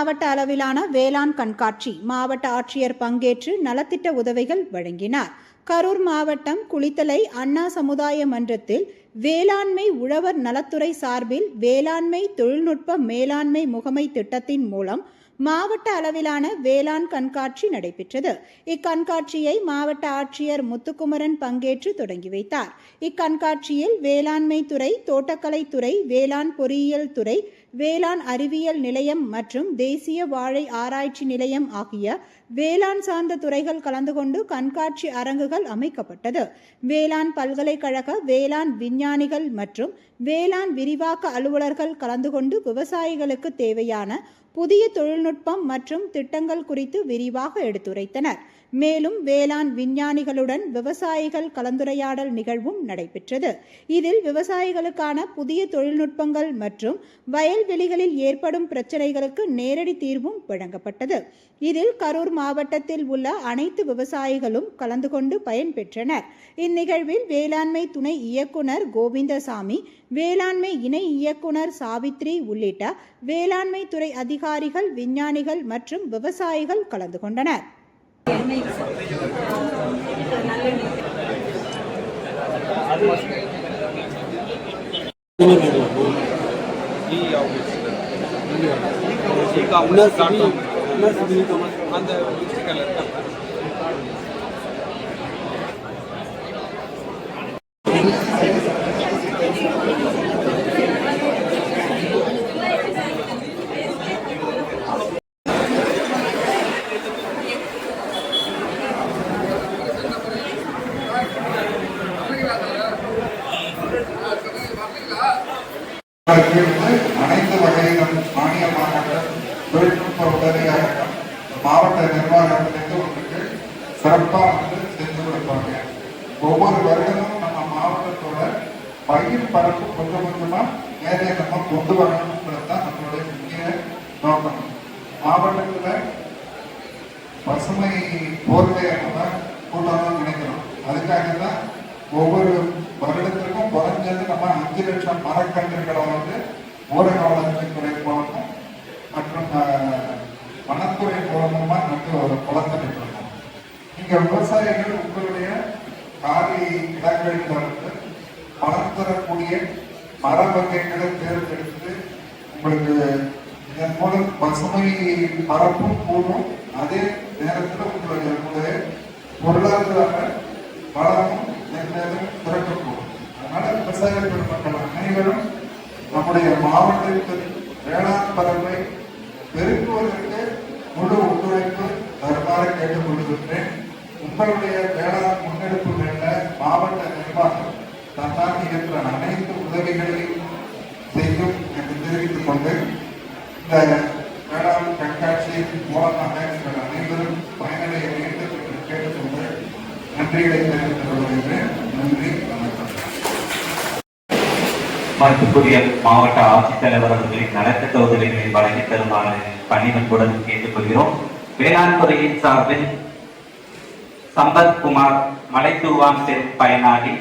மாவட்ட அளவிலான வேளாண் கண்காட்சி மாவட்ட ஆட்சியர் பங்கேற்று நலத்திட்ட உதவிகள் வழங்கினார். கரூர் மாவட்டம் குளித்தலை அண்ணா சமுதாய மன்றத்தில் வேளாண்மை உழவர் நலத்துறை சார்பில் வேளாண்மை தொழில்நுட்ப மேலாண்மை முகமை திட்டத்தின் மூலம் மாவட்ட அளவிலான வேளாண் கண்காட்சி நடைபெற்றது. இக்கண்காட்சியை மாவட்ட ஆட்சியர் முத்துக்குமரன் பங்கேற்று தொடங்கி வைத்தார். இக்கண்காட்சியில் வேளாண்மை துறை, தோட்டக்கலைத்துறை, வேளாண் பொறியியல் துறை, வேளாண் அறிவியல் நிலையம் மற்றும் தேசிய வாழை ஆராய்ச்சி நிலையம் ஆகிய வேளாண் சார்ந்த துறைகள் கலந்து கொண்டு கண்காட்சி அரங்குகள் அமைக்கப்பட்டது. வேளாண் பல்கலைக்கழக வேளாண் விஞ்ஞானிகள் மற்றும் வேளாண் விரிவாக்க அலுவலர்கள் கலந்து கொண்டு விவசாயிகளுக்கு தேவையான புதிய தொழில்நுட்பம் மற்றும் திட்டங்கள் குறித்து விரிவாக எடுத்துரைத்தனர். மேலும் வேளாண் விஞ்ஞானிகளுடன் விவசாயிகள் கலந்துரையாடல் நிகழ்வும் நடைபெற்றது. இதில் விவசாயிகளுக்கான புதிய தொழில்நுட்பங்கள் மற்றும் வயல்வெளிகளில் ஏற்படும் பிரச்சனைகளுக்கு நேரடி தீர்வும் வழங்கப்பட்டது. இதில் கரூர் மாவட்டத்தில் உள்ள அனைத்து விவசாயிகளும் கலந்து கொண்டு பயன்பெற்றனர். இந்நிகழ்வில் வேளாண்மை துணை இயக்குனர் கோவிந்தசாமி, வேளாண்மை இணை இயக்குனர் சாவித்ரி உள்ளிட்ட வேளாண்மை துறை அதிகாரிகள், விஞ்ஞானிகள் மற்றும் விவசாயிகள் கலந்து கொண்டனர். அனைத்து வகையிலும் மானியமாக தொழில்நுட்ப உதவியாக மாவட்ட நிர்வாகத்திலிருந்து உங்களுக்கு சிறப்பாக செஞ்சு கொடுப்பாங்க. ஒவ்வொரு வருடமும் நம்ம மாவட்டத்தோட பயிர் பரப்பு கொஞ்சம் கொஞ்சமா மேலே நம்ம கொண்டு வரணும்ன்றது தான் நம்மளுடைய முக்கிய நோக்கம். மாவட்டத்தில் பசுமை போர்வையை நம்ம கூட்டணும்னு நினைக்கிறோம். அதுக்காக தான் ஒவ்வொரு வருடத்திற்கும் குறைஞ்சது நம்ம 5 லட்சம் மரக்கன்றுகளை ஊரக வளர்ச்சித்துறை மூலமும் மற்றும் வனத்துறை மூலமா நட்டு ஒரு குளத்தை இருக்கணும். இங்க விவசாயிகள் உங்களுடைய காலி இடங்களில் பலன் தரக்கூடிய மர வகைகளை தேர்ந்தெடுத்து உங்களுக்கு இதன் மூலம் பசுமை பரப்பும் கூடும், அதே நேரத்தில் உங்களுடைய பொருளாதார வளமும் திறக்கக்கூடும். அதனால விவசாய பெருமக்கள் அனைவரும் நம்முடைய மாவட்டத்தில் வேளாண் பரப்பை பெருக்குவதற்கு முழு ஒத்துழைப்பு தருமாறு கேட்டுக் கொள்கின்றேன். உங்களுடைய வேளாண் முன்னெடுப்புகளில் மாவட்ட நிர்வாகம் தன்னால் இயன்ற அனைத்து உதவிகளையும் செய்யும் என்று தெரிவித்துக் கொண்டு இந்த வேளாண் கண்காட்சியின் மூலமாக நீங்கள் அனைவரும் பயனடைய வேண்டும் என்று கேட்டுக்கொண்டு நன்றிகளை தெரிவித்துக் கொள்கின்றேன். நன்றி, வணக்கம். மருத்துவரிய மாவட்ட ஆட்சித்தலைவர் அவர்களின் நலத்திட்ட உதவிகளை வழங்கி தருமாறு பணிவன்புடன் கேட்டுக்கொள்கிறோம். வேளாண் துறையின் சார்பில் சம்பத்குமார் மலைத்தூவான் செல் பயனாளி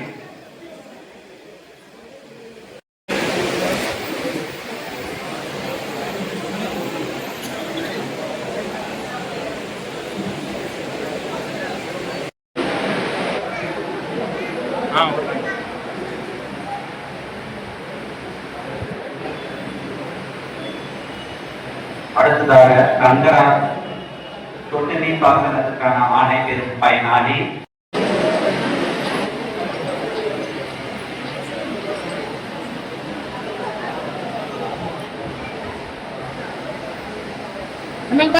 அடுத்ததாக கங்கரா சொட்டு நீர் பாசனத்துக்கான ஆணை பெறும் பயனாளி